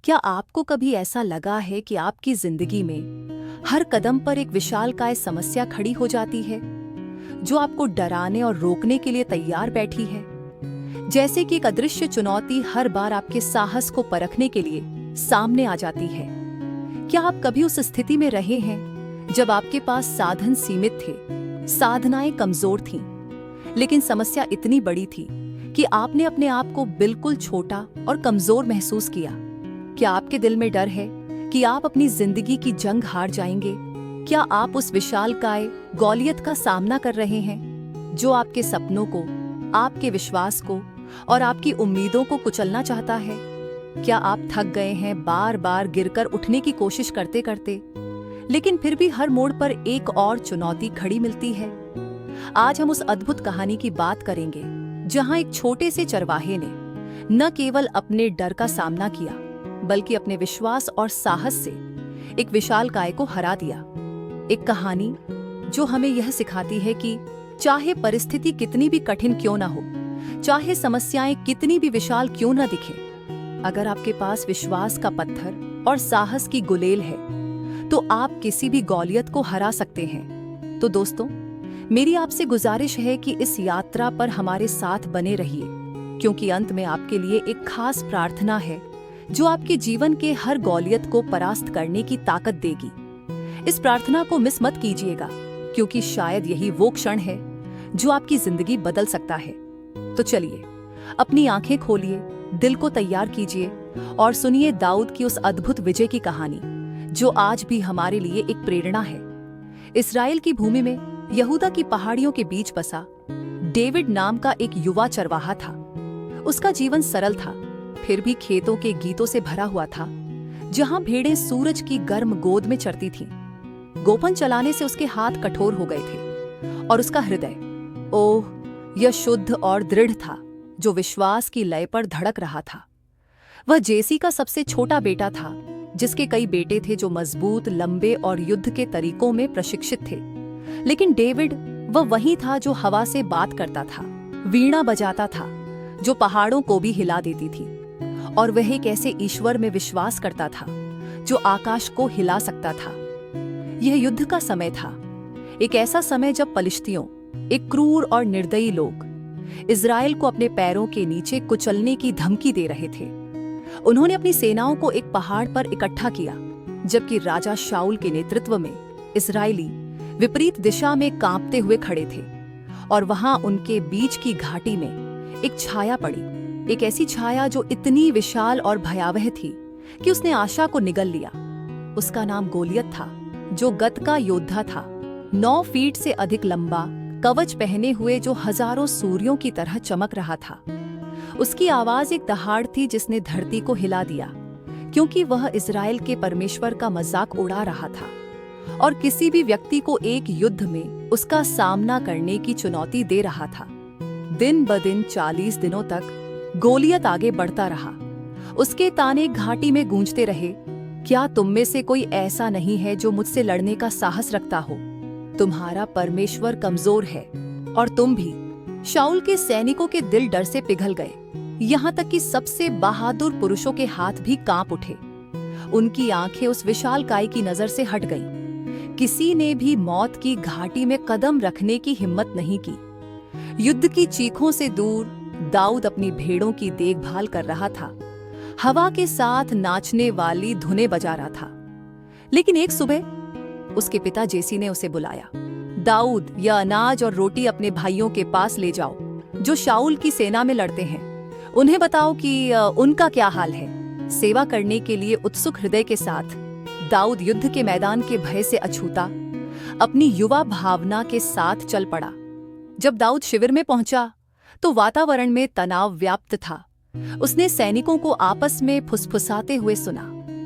क्या आपको कभी ऐसा लगा है कि आपकी जिंदगी में हर कदम पर एक विशालकाय समस्या खड़ी हो जाती है जो आपको डराने और रोकने के लिए तैयार बैठी है? जैसे कि एक अदृश्य चुनौती हर बार आपके साहस को परखने के लिए सामने आ जाती है। क्या आप कभी उस स्थिति में रहे हैं जब आपके पास साधन सीमित थे, साधनाएं कमजोर थीं, लेकिन समस्या इतनी बड़ी थी कि आपने अपने आप को बिल्कुल छोटा और कमजोर महसूस किया? क्या आपके दिल में डर है कि आप अपनी जिंदगी की जंग हार जाएंगे? क्या आप उस विशालकाय गौलियत का सामना कर रहे हैं जो आपके सपनों को, आपके विश्वास को और आपकी उम्मीदों को कुचलना चाहता है? क्या आप थक गए हैं बार बार गिरकर उठने की कोशिश करते करते, लेकिन फिर भी हर मोड़ पर एक और चुनौती खड़ी मिलती है? आज हम उस अद्भुत कहानी की बात करेंगे जहां एक छोटे से चरवाहे ने न केवल अपने डर का सामना किया, बल्कि अपने विश्वास और साहस से एक विशालकाय को हरा दिया। एक कहानी जो हमें यह सिखाती है कि चाहे परिस्थिति कितनी भी कठिन क्यों ना हो, चाहे समस्याएं कितनी भी विशाल क्यों ना दिखे, अगर आपके पास विश्वास का पत्थर और साहस की गुलेल है तो आप किसी भी गौलियत को हरा सकते हैं। तो दोस्तों, मेरी आपसे गुजारिश है कि इस यात्रा पर हमारे साथ बने रहिए, क्योंकि अंत में आपके लिए एक खास प्रार्थना है जो आपके जीवन के हर गौलियत को परास्त करने की ताकत देगी। इस प्रार्थना को मिस मत कीजिएगा, क्योंकि शायद यही वो क्षण है जो आपकी जिंदगी बदल सकता है। तो चलिए, अपनी आंखें खोलिए, दिल को तैयार कीजिए और सुनिए दाऊद की उस अद्भुत विजय की कहानी जो आज भी हमारे लिए एक प्रेरणा है। इस्राएल की भूमि में यहूदा की पहाड़ियों के बीच बसा डेविड नाम का एक युवा चरवाहा था। उसका जीवन सरल था, फिर भी खेतों के गीतों से भरा हुआ था, जहां भेड़ें सूरज की गर्म गोद में चरती थीं। गोफन चलाने से उसके हाथ कठोर हो गए थे और उसका हृदय, ओह, यह शुद्ध और दृढ़ था जो विश्वास की लय पर धड़क रहा था। वह जेसी का सबसे छोटा बेटा था, जिसके कई बेटे थे जो मजबूत, लंबे और युद्ध के तरीकों में प्रशिक्षित थे। लेकिन डेविड वह वही था जो हवा से बात करता था, वीणा बजाता था जो पहाड़ों को भी हिला देती थी, और वह एक ऐसे ईश्वर में विश्वास करता था जो आकाश को हिला सकता था। यह युद्ध का समय था, एक ऐसा समय जब पलिश्तियों, एक क्रूर और निर्दयी लोग, इज़राइल को अपने पैरों के नीचे कुचलने की धमकी दे रहे थे। उन्होंने अपनी सेनाओं को एक पहाड़ पर इकट्ठा किया, जबकि राजा शाऊल के नेतृत्व में इस्राएली विपरीत दिशा में कांपते हुए खड़े थे। और वहां उनके बीच की घाटी में एक छाया पड़ी, एक ऐसी छाया जो इतनी विशाल और भयावह थी कि उसने आशा को निगल लिया। उसका नाम गोलियत था, जो गत का योद्धा था, 9 फीट से अधिक लंबा, कवच पहने हुए, जो हजारों सूर्यों की तरह चमक रहा था। उसकी आवाज एक दहाड़ थी जिसने धरती को हिला दिया, क्योंकि वह इज़राइल के परमेश्वर का मजाक उड़ा रहा था और किसी भी व्यक्ति को एक युद्ध में उसका सामना करने की चुनौती दे रहा था। दिन ब दिन 40 दिनों तक गोलियत आगे बढ़ता रहा। उसके ताने घाटी में गूंजते रहे, क्या तुम में से कोई ऐसा नहीं है जो मुझसे लड़ने का साहस रखता हो? तुम्हारा परमेश्वर कमजोर है और तुम भी। शाऊल के सैनिकों के दिल डर से पिघल गए, यहाँ तक कि सबसे बहादुर पुरुषों के हाथ भी कांप उठे। उनकी आंखें उस विशालकाय की नजर से हट गईं। किसी ने भी मौत की घाटी में कदम रखने की हिम्मत नहीं की। युद्ध की चीखों से दूर दाऊद अपनी भेड़ों की देखभाल कर रहा था, हवा के साथ नाचने वाली धुनें बजा रहा था। लेकिन एक सुबह उसके पिता जेसी ने उसे बुलाया। दाऊद, यह अनाज और रोटी अपने भाइयों के पास ले जाओ जो शाऊल की सेना में लड़ते हैं। उन्हें बताओ कि उनका क्या हाल है। सेवा करने के लिए उत्सुक हृदय के साथ दाऊद युद्ध के मैदान के भय से अछूता अपनी युवा भावना के साथ चल पड़ा। जब दाऊद शिविर में पहुंचा तो वातावरण में तनाव व्याप्त था। उसने सैनिकों को आपस में फुसफुसाते हुए सुना।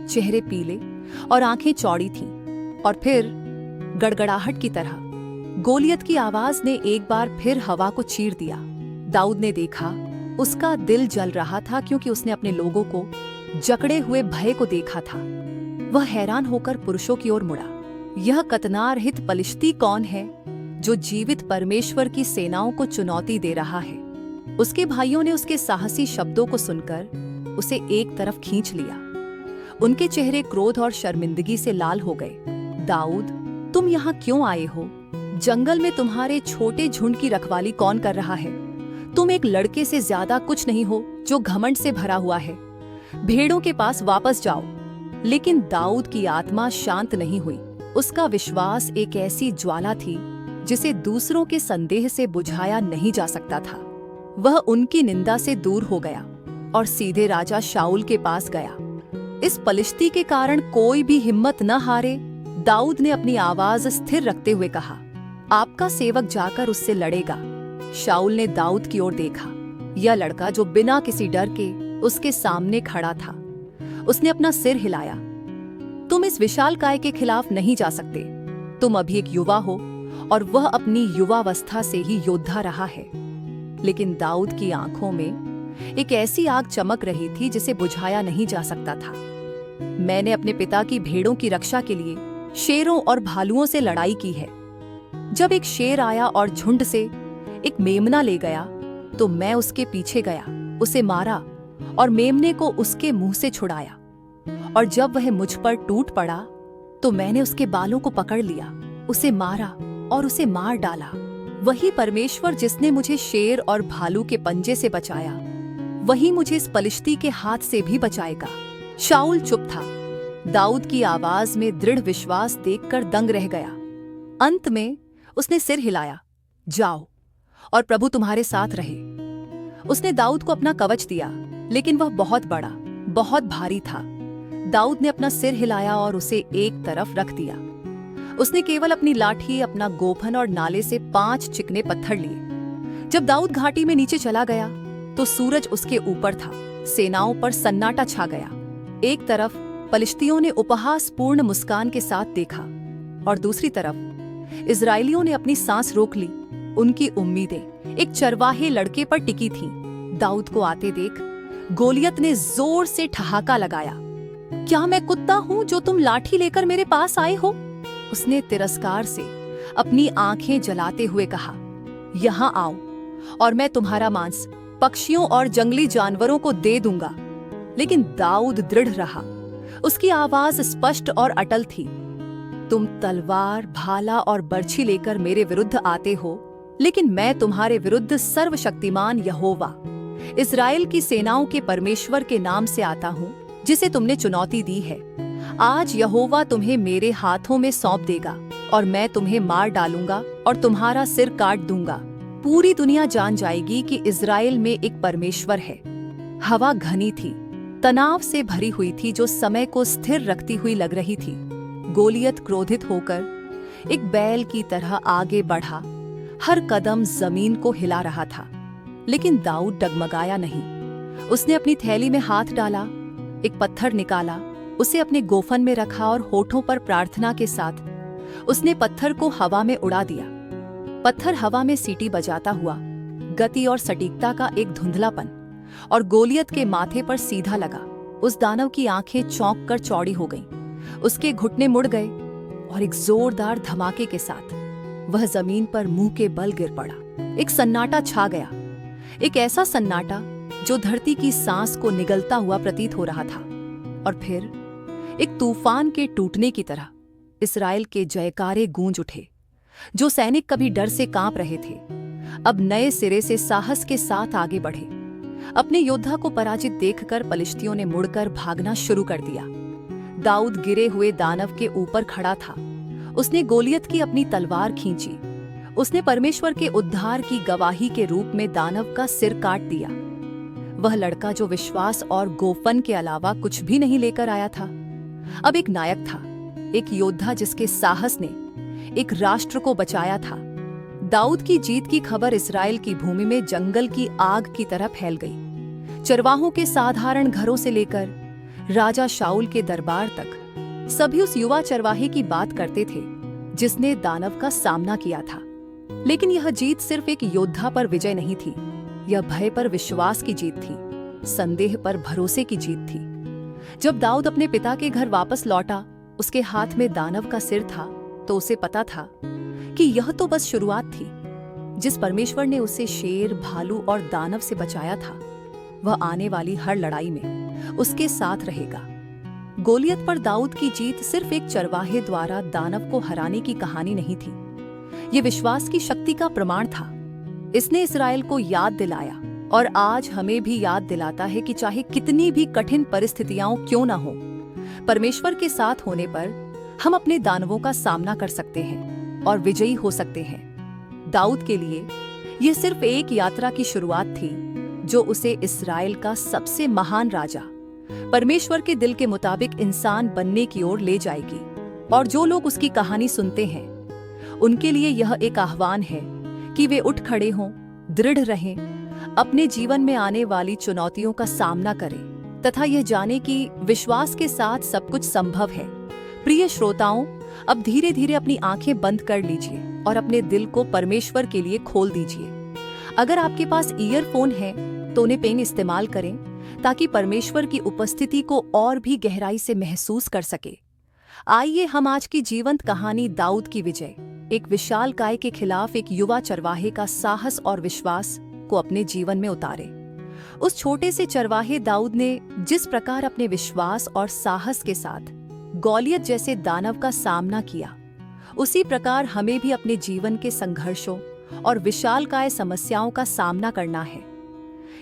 चेहरे पीले और आंखें चौड़ी थीं, और फिर गड़गड़ाहट की तरह गोलियत की आवाज ने एक बार फिर हवा को चीर दिया। दाऊद ने देखा, उसका दिल जल रहा था, क्योंकि उसने अपने लोगों को जकड़े हुए भय को देखा था। वह हैरान होकर पुरुषों की ओर मुड़ा। यह कतनारहित पलिश्ती कौन है जो जीवित परमेश्वर की सेनाओं को चुनौती दे रहा है? उसके भाइयों ने उसके साहसी शब्दों को सुनकर उसे एक तरफ खींच लिया। उनके चेहरे क्रोध और शर्मिंदगी से लाल हो गए। दाऊद, तुम यहाँ क्यों आए हो? जंगल में तुम्हारे छोटे झुंड की रखवाली कौन कर रहा है? तुम एक लड़के से ज्यादा कुछ नहीं हो जो घमंड से भरा हुआ है। भेड़ों के पास वापस जाओ। लेकिन दाऊद की आत्मा शांत नहीं हुई। उसका विश्वास एक ऐसी ज्वाला थी जिसे दूसरों के संदेह से बुझाया नहीं जा सकता था। वह उनकी निंदा से दूर हो गया और सीधे राजा शाऊल के पास गया। इस पलिश्ती के कारण कोई भी हिम्मत न हारे। दाऊद ने अपनी आवाज स्थिर रखते हुए कहा, आपका सेवक जाकर उससे लड़ेगा। शाऊल ने दाऊद की ओर देखा। यह लड़का जो बिना किसी डर के उसके सामने खड़ा था। उसने अपना सिर हिलाया। तुम इस विशालकाय के खिलाफ नहीं जा सकते। तुम अभी एक युवा हो और वह अपनी युवावस्था से ही योद्धा रहा है। लेकिन दाऊद की आंखों में एक ऐसी आग चमक रही थी जिसे बुझाया नहीं जा सकता था। मैंने अपने पिता की भेड़ों की रक्षा के लिए शेरों और भालुओं से लड़ाई की है। जब एक शेर आया और झुंड से एक मेमना ले गया तो मैं उसके पीछे गया, उसे मारा और मेमने को उसके मुंह से छुड़ाया। और जब वह मुझ पर टूट पड़ा तो मैंने उसके बालों को पकड़ लिया, उसे मारा और उसे मार डाला। वही परमेश्वर जिसने मुझे शेर और भालू के पंजे से बचाया, वही मुझे इस पलिश्ती के हाथ से भी बचाएगा। शाऊल चुप था। दाऊद की आवाज में दृढ़ विश्वास देखकर दंग रह गया। अंत में उसने सिर हिलाया, जाओ और प्रभु तुम्हारे साथ रहे। उसने दाऊद को अपना कवच दिया, लेकिन वह बहुत बड़ा, बहुत भारी था। दाऊद ने अपना सिर हिलाया और उसे एक तरफ रख दिया। उसने केवल अपनी लाठी, अपना गोफन और नाले से 5 चिकने पत्थर लिए। जब दाऊद घाटी में नीचे चला गया तो सूरज उसके ऊपर था। सेनाओं पर सन्नाटा छा गया। एक तरफ पलिश्तियों ने उपहासपूर्ण मुस्कान के साथ देखा और दूसरी तरफ इजरायलियों ने अपनी सांस रोक ली। उनकी उम्मीदें एक चरवाहे लड़के पर टिकी थीं। दाऊद को आते देख गोलियत ने जोर से ठहाका लगाया। क्या मैं कुत्ता हूं जो तुम लाठी लेकर मेरे पास आए हो? उसने तिरस्कार से अपनी आंखें जलाते हुए कहा, यहां आओ और मैं तुम्हारा मांस पक्षियों और जंगली जानवरों को दे दूंगा। लेकिन दाऊद दृढ़ रहा। उसकी आवाज स्पष्ट और अटल थी, तुम तलवार, भाला और बर्छी लेकर मेरे विरुद्ध आते हो, लेकिन मैं तुम्हारे विरुद्ध सर्वशक्तिमान यहोवा, इस्राएल की सेनाओं के परमेश्वर के नाम से आता हूँ, जिसे तुमने चुनौती दी है। आज यहोवा तुम्हें मेरे हाथों में सौंप देगा और मैं तुम्हें मार डालूंगा और तुम्हारा सिर काट दूंगा। पूरी दुनिया जान जाएगी कि इस्राएल में एक परमेश्वर है। हवा घनी थी, तनाव से भरी हुई थी, जो समय को स्थिर रखती हुई लग रही थी। गोलियत क्रोधित होकर एक बैल की तरह आगे बढ़ा, हर कदम जमीन को हिला रहा था। लेकिन दाऊद डगमगाया नहीं। उसने अपनी थैली में हाथ डाला, एक पत्थर निकाला, उसे अपने गोफन में रखा और होठों पर प्रार्थना के साथ उसने पत्थर को हवा में उड़ा दिया। पत्थर हवा में सीटी बजाता हुआ गति और सटीकता का एक धुंधलापन और गोलियत के माथे पर सीधा लगा। उस दानव की आंखें चौंक कर चौड़ी हो गईं। उसके घुटने मुड़ गए और एक जोरदार धमाके के साथ वह जमीन पर मुंह के बल गिर पड़ा। एक सन्नाटा छा गया, एक ऐसा सन्नाटा जो धरती की सांस को निगलता हुआ प्रतीत हो रहा था। और फिर एक तूफान के टूटने की तरह इस्राएल के जयकारे गूंज उठे। जो सैनिक कभी डर से कांप रहे थे, अब नए सिरे से साहस के साथ आगे बढ़े। अपने योद्धा को पराजित देखकर पलिश्तियों ने मुड़कर भागना शुरू कर दिया। दाऊद गिरे हुए दानव के ऊपर खड़ा था। उसने गोलियत की अपनी तलवार खींची। उसने परमेश्वर के उद्धार की गवाही के रूप में दानव का सिर काट दिया। वह लड़का जो विश्वास और गोफन के अलावा कुछ भी नहीं लेकर आया था, अब एक नायक था, एक योद्धा जिसके साहस ने एक राष्ट्र को बचाया था। दाऊद की जीत की खबर इस्राएल की भूमि में जंगल की आग की तरह फैल गई। चरवाहों के साधारण घरों से लेकर राजा शाऊल के दरबार तक सभी उस युवा चरवाहे की बात करते थे जिसने दानव का सामना किया था। लेकिन यह जीत सिर्फ एक योद्धा पर विजय नहीं थी, यह भय पर विश्वास की जीत थी, संदेह पर भरोसे की जीत थी। जब दाऊद अपने पिता के घर वापस लौटा, उसके हाथ में दानव का सिर था, तो उसे पता था कि यह तो बस शुरुआत थी। जिस परमेश्वर ने उसे शेर, भालू और दानव से बचाया था, वह आने वाली हर लड़ाई में उसके साथ रहेगा। गोलियत पर दाऊद की जीत सिर्फ एक चरवाहे द्वारा दानव को हराने की कहानी नहीं थी। ये विश्वास की शक्ति का प्रमाण था। इसने इस्राएल को याद दिलाया और आज हमें भी याद दिलाता है कि चाहे कितनी भी कठिन परिस्थितियां क्यों न हो, परमेश्वर के साथ होने पर हम अपने दानवों का सामना कर सकते हैं और विजयी हो सकते हैं। दाऊद के लिए यह सिर्फ एक यात्रा की शुरुआत थी जो उसे इस्राएल का सबसे महान राजा, परमेश्वर के दिल के मुताबिक इंसान बनने की ओर ले जाएगी। और जो लोग उसकी कहानी सुनते हैं उनके लिए यह एक आह्वान है कि वे उठ खड़े हों, दृढ़ रहें, अपने जीवन में आने वाली चुनौतियों का सामना करें तथा यह जाने कि विश्वास के साथ सब कुछ संभव है। प्रिय श्रोताओं, अब धीरे धीरे अपनी आंखें बंद कर लीजिए और अपने दिल को परमेश्वर के लिए खोल दीजिए। अगर आपके पास ईयरफोन है तो उन्हें पेन इस्तेमाल करें ताकि परमेश्वर की उपस्थिति को और भी गहराई से महसूस कर सके। आइए हम आज की जीवंत कहानी दाऊद की विजय, एक विशाल काय के खिलाफ एक युवा चरवाहे का साहस और विश्वास को अपने जीवन में उतारे। उस छोटे से चरवाहे दाऊद ने जिस प्रकार अपने विश्वास और साहस के साथ गोलियत जैसे दानव का सामना किया, उसी प्रकार हमें भी अपने जीवन के संघर्षों और विशालकाय समस्याओं का सामना करना है।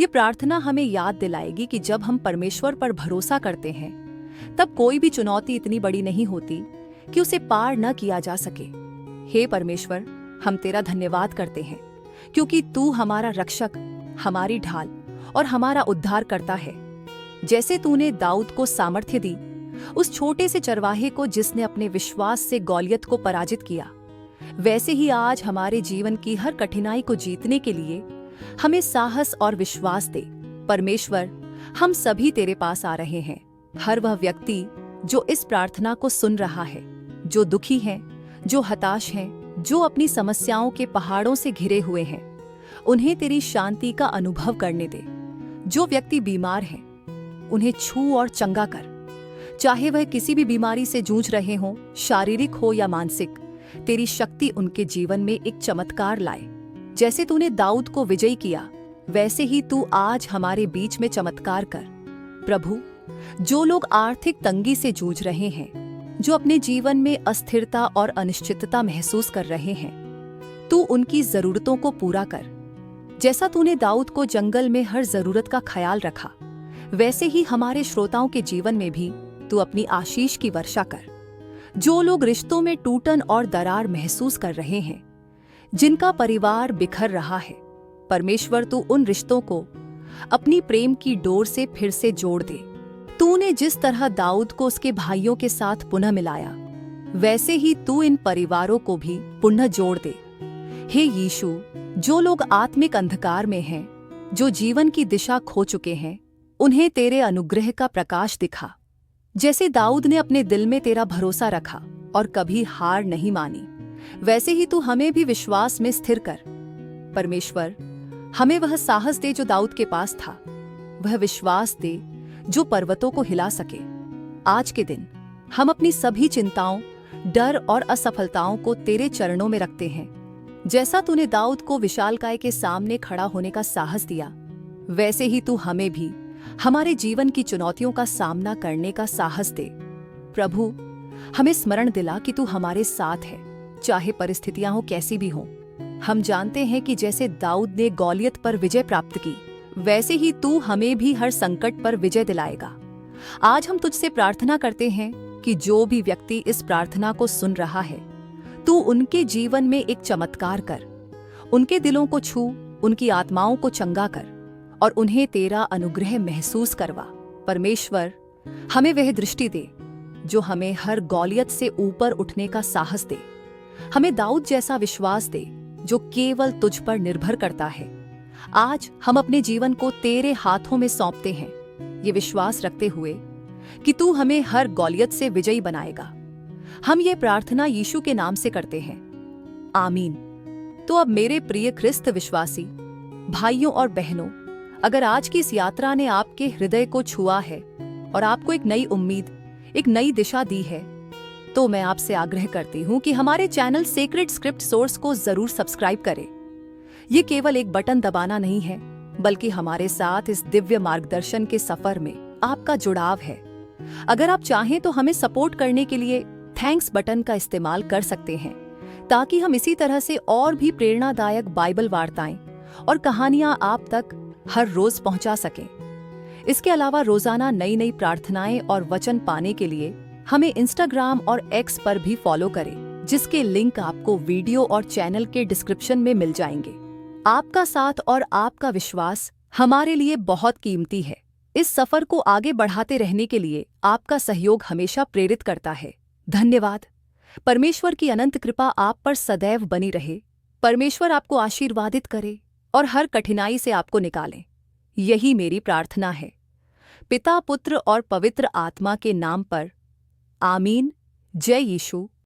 ये प्रार्थना हमें याद दिलाएगी कि जब हम परमेश्वर पर भरोसा करते हैं तब कोई भी चुनौती इतनी बड़ी नहीं होती कि उसे पार न किया जा सके। हे परमेश्वर, हम तेरा धन्यवाद करते हैं क्योंकि तू हमारा रक्षक, हमारी ढाल और हमारा उद्धार करता है। जैसे तूने दाऊद को सामर्थ्य दी, उस छोटे से चरवाहे को जिसने अपने विश्वास से गोलियत को पराजित किया, वैसे ही आज हमारे जीवन की हर कठिनाई को जीतने के लिए हमें साहस और विश्वास दे। परमेश्वर, हम सभी तेरे पास आ रहे हैं। हर वह व्यक्ति जो इस प्रार्थना को सुन रहा है, जो दुखी है, जो हताश है, जो अपनी समस्याओं के पहाड़ों से घिरे हुए हैं, उन्हें तेरी शांति का अनुभव करने दे। जो व्यक्ति बीमार है उन्हें छू और चंगा कर। चाहे वह किसी भी बीमारी से जूझ रहे हों, शारीरिक हो या मानसिक, तेरी शक्ति उनके जीवन में एक चमत्कार लाए। जैसे तूने दाऊद को विजयी किया, वैसे ही तू आज हमारे बीच में चमत्कार कर। प्रभु, जो लोग आर्थिक तंगी से जूझ रहे हैं, जो अपने जीवन में अस्थिरता और अनिश्चितता महसूस कर रहे हैं, तू उनकी जरूरतों को पूरा कर। जैसा तूने दाऊद को जंगल में हर जरूरत का ख्याल रखा, वैसे ही हमारे श्रोताओं के जीवन में भी तू अपनी आशीष की वर्षा कर। जो लोग रिश्तों में टूटन और दरार महसूस कर रहे हैं, जिनका परिवार बिखर रहा है, परमेश्वर तू उन रिश्तों को अपनी प्रेम की डोर से फिर से जोड़ दे। तूने जिस तरह दाऊद को उसके भाइयों के साथ पुनः मिलाया, वैसे ही तू इन परिवारों को भी पुनः जोड़ दे। हे यीशु, जो लोग आत्मिक अंधकार में हैं, जो जीवन की दिशा खो चुके हैं, उन्हें तेरे अनुग्रह का प्रकाश दिखा। जैसे दाऊद ने अपने दिल में तेरा भरोसा रखा और कभी हार नहीं मानी, वैसे ही तू हमें भी विश्वास में स्थिर कर। परमेश्वर, हमें वह साहस दे जो दाऊद के पास था, वह विश्वास दे जो पर्वतों को हिला सके। आज के दिन हम अपनी सभी चिंताओं, डर और असफलताओं को तेरे चरणों में रखते हैं। जैसा तूने दाऊद को विशालकाय के सामने खड़ा होने का साहस दिया, वैसे ही तू हमें भी हमारे जीवन की चुनौतियों का सामना करने का साहस दे। प्रभु, हमें स्मरण दिला कि तू हमारे साथ है, चाहे परिस्थितियां हो कैसी भी हों। हम जानते हैं कि जैसे दाऊद ने गोलियत पर विजय प्राप्त की, वैसे ही तू हमें भी हर संकट पर विजय दिलाएगा। आज हम तुझसे प्रार्थना करते हैं कि जो भी व्यक्ति इस प्रार्थना को सुन रहा है, तू उनके जीवन में एक चमत्कार कर, उनके दिलों को छू, उनकी आत्माओं को चंगा कर और उन्हें तेरा अनुग्रह महसूस करवा। परमेश्वर, हमें वह दृष्टि दे जो हमें हर गोलियत से ऊपर उठने का साहस दे। हमें दाऊद जैसा विश्वास दे जो केवल तुझ पर निर्भर करता है। आज हम अपने जीवन को तेरे हाथों में सौंपते हैं, ये विश्वास रखते हुए कि तू हमें हर गोलियत से विजयी बनाएगा। हम ये प्रार्थना यीशु के नाम से करते हैं, आमीन। तो अब मेरे प्रिय ख्रिस्त विश्वासी भाइयों और बहनों, अगर आज की इस यात्रा ने आपके हृदय को छुआ है और आपको एक नई उम्मीद, एक नई दिशा दी है, तो मैं आपसे आग्रह करती हूँ कि हमारे चैनल सेक्रेड स्क्रिप्ट सोर्स को जरूर सब्सक्राइब करें। ये केवल एक बटन दबाना नहीं है, बल्कि हमारे साथ इस दिव्य मार्गदर्शन के सफर में आपका जुड़ाव है। अगर आप चाहें तो हमें सपोर्ट करने के लिए थैंक्स बटन का इस्तेमाल कर सकते हैं, ताकि हम इसी तरह से और भी प्रेरणादायक बाइबल वार्ताएं और कहानियां आप तक हर रोज पहुंचा सकें। इसके अलावा रोजाना नई नई प्रार्थनाएं और वचन पाने के लिए हमें इंस्टाग्राम और एक्स पर भी फॉलो करें, जिसके लिंक आपको वीडियो और चैनल के डिस्क्रिप्शन में मिल जाएंगे। आपका साथ और आपका विश्वास हमारे लिए बहुत कीमती है। इस सफर को आगे बढ़ाते रहने के लिए आपका सहयोग हमेशा प्रेरित करता है। धन्यवाद। परमेश्वर की अनंत कृपा आप पर सदैव बनी रहे। परमेश्वर आपको आशीर्वादित करे और हर कठिनाई से आपको निकाले। यही मेरी प्रार्थना है, पिता, पुत्र और पवित्र आत्मा के नाम पर। आमीन। जय यीशु।